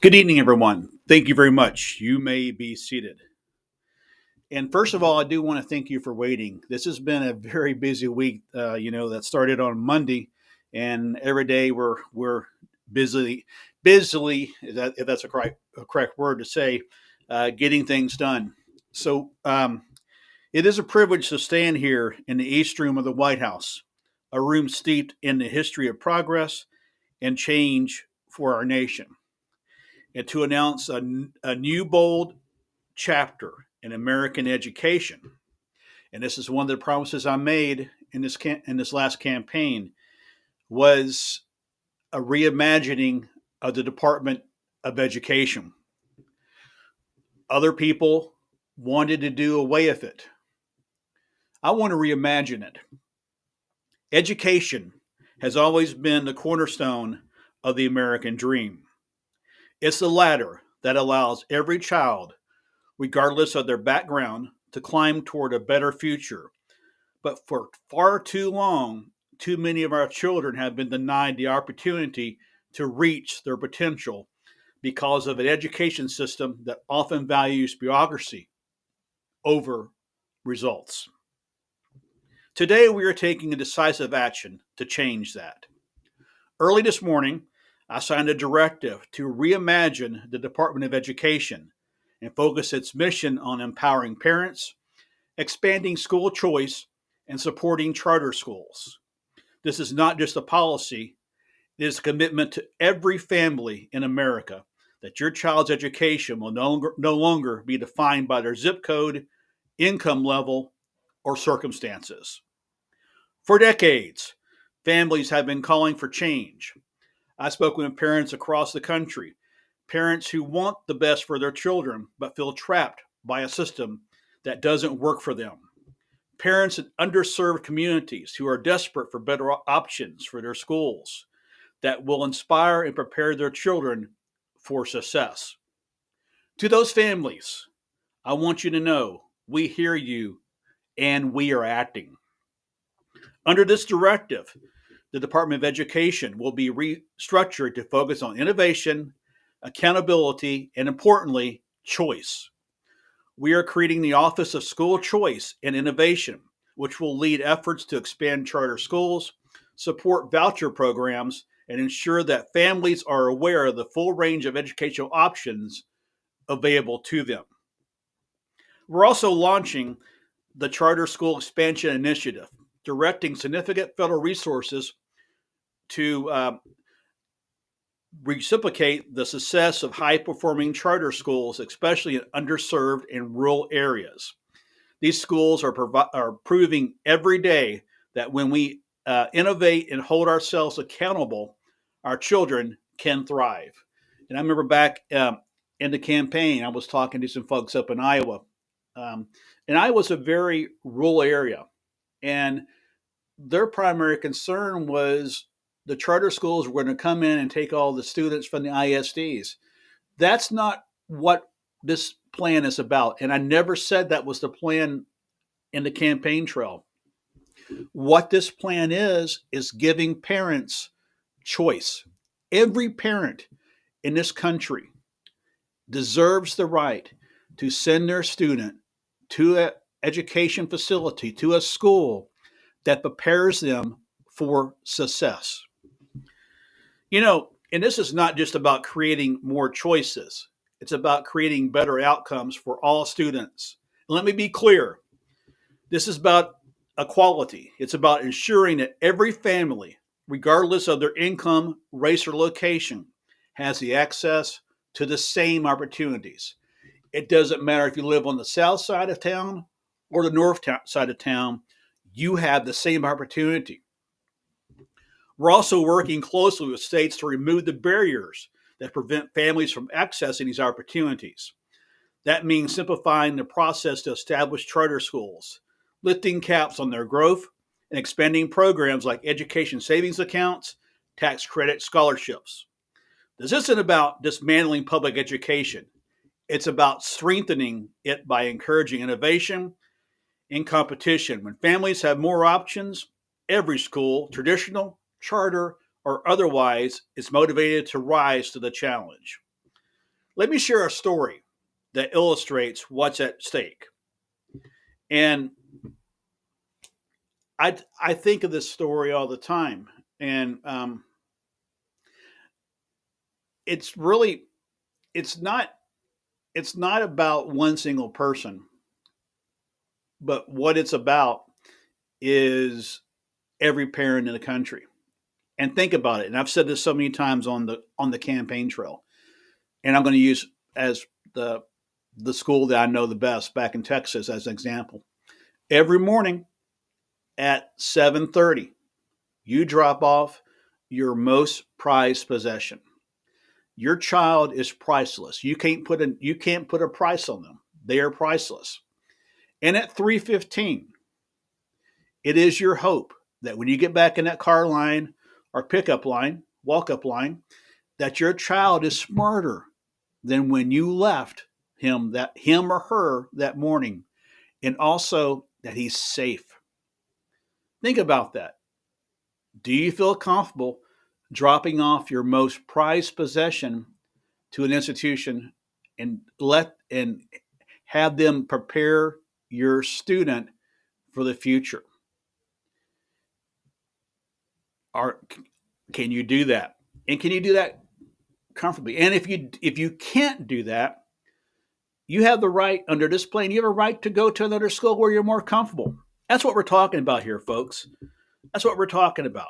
Good evening, everyone. Thank you very much. You may be seated. And first of all, I do want to thank you for waiting. This has been a very busy week. That started on Monday, and every day we're busily, if that's a correct word to say, getting things done. So it is a privilege to stand here in the East Room of the White House, a room steeped in the history of progress and change for our nation, and to announce a new bold chapter in American education. And this is one of the promises I made in this last campaign was a reimagining of the Department of Education. Other people wanted to do away with it. I want to reimagine it. Education has always been the cornerstone of the American dream. It's the ladder that allows every child, regardless of their background, to climb toward a better future. But for far too long, too many of our children have been denied the opportunity to reach their potential because of an education system that often values bureaucracy over results. Today, we are taking a decisive action to change that. Early this morning, I signed a directive to reimagine the Department of Education and focus its mission on empowering parents, expanding school choice, and supporting charter schools. This is not just a policy, it is a commitment to every family in America that your child's education will no longer be defined by their zip code, income level, or circumstances. For decades, families have been calling for change. I've spoken with parents across the country, parents who want the best for their children but feel trapped by a system that doesn't work for them. Parents in underserved communities who are desperate for better options for their schools that will inspire and prepare their children for success. To those families, I want you to know we hear you and we are acting. Under this directive, the Department of Education will be restructured to focus on innovation, accountability, and importantly, choice. We are creating the Office of School Choice and Innovation, which will lead efforts to expand charter schools, support voucher programs, and ensure that families are aware of the full range of educational options available to them. We're also launching the Charter School Expansion Initiative, directing significant federal resources to reciprocate the success of high performing charter schools, especially in underserved and rural areas. These schools are proving every day that when we innovate and hold ourselves accountable, our children can thrive. And I remember back in the campaign, I was talking to some folks up in Iowa. Um, and Iowa's a very rural area. And their primary concern was the charter schools were going to come in and take all the students from the ISDs. That's not what this plan is about. And I never said that was the plan in the campaign trail. What this plan is giving parents choice. Every parent in this country deserves the right to send their student to an education facility, to a school that prepares them for success. And this is not just about creating more choices, it's about creating better outcomes for all students. Let me be clear, this is about equality. It's about ensuring that every family, regardless of their income, race, or location, has the access to the same opportunities. It doesn't matter if you live on the south side of town or the side of town, you have the same opportunity. We're also working closely with states to remove the barriers that prevent families from accessing these opportunities. That means simplifying the process to establish charter schools, lifting caps on their growth, and expanding programs like education savings accounts, tax credit scholarships. This isn't about dismantling public education. It's about strengthening it by encouraging innovation and competition. When families have more options, every school, traditional, charter, or otherwise, is motivated to rise to the challenge. Let me share a story that illustrates what's at stake. And I think of this story all the time, and it's really it's not it's not about one single person, but what it's about is every parent in the country. And think about it. And I've said this so many times on the campaign trail. And I'm going to use as the school that I know the best back in Texas as an example. Every morning at 7:30, you drop off your most prized possession. Your child is priceless. You can't put a price on them. They are priceless. And at 3:15, it is your hope that when you get back in that car line or pickup line, walk up line, that your child is smarter than when you left him or her that morning, and also that he's safe. Think about that. Do you feel comfortable dropping off your most prized possession to an institution and have them prepare your student for the future? Or can you do that? And can you do that comfortably? And if you can't do that, you have the right under this plan. You have a right to go to another school where you're more comfortable. That's what we're talking about here, folks. That's what we're talking about.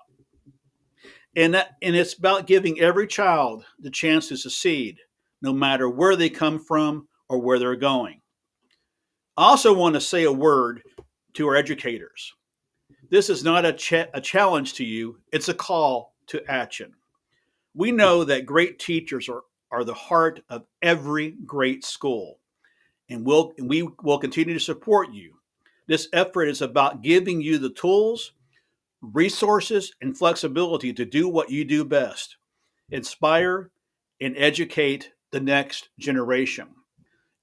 And it's about giving every child the chance to succeed, no matter where they come from or where they're going. I also want to say a word to our educators. This is not a challenge to you, it's a call to action. We know that great teachers are the heart of every great school, and we will continue to support you. This effort is about giving you the tools, resources, and flexibility to do what you do best: inspire and educate the next generation.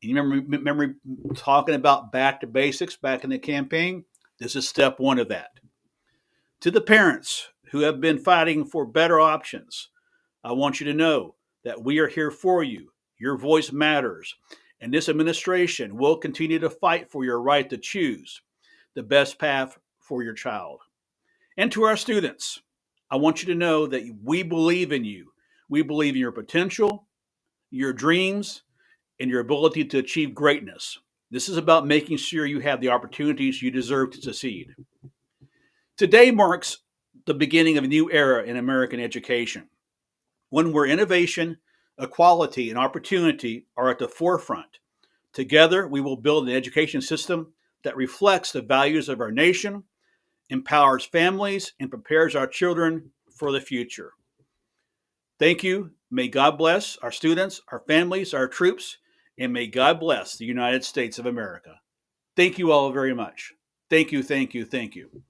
And you remember talking about back to basics back in the campaign? This is step one of that. To the parents who have been fighting for better options, I want you to know that we are here for you. Your voice matters. And this administration will continue to fight for your right to choose the best path for your child. And to our students, I want you to know that we believe in you. We believe in your potential, your dreams, and your ability to achieve greatness. This is about making sure you have the opportunities you deserve to succeed. Today marks the beginning of a new era in American education, one where innovation, equality, and opportunity are at the forefront. Together, we will build an education system that reflects the values of our nation, empowers families, and prepares our children for the future. Thank you. May God bless our students, our families, our troops, and may God bless the United States of America. Thank you all very much. Thank you, thank you, thank you.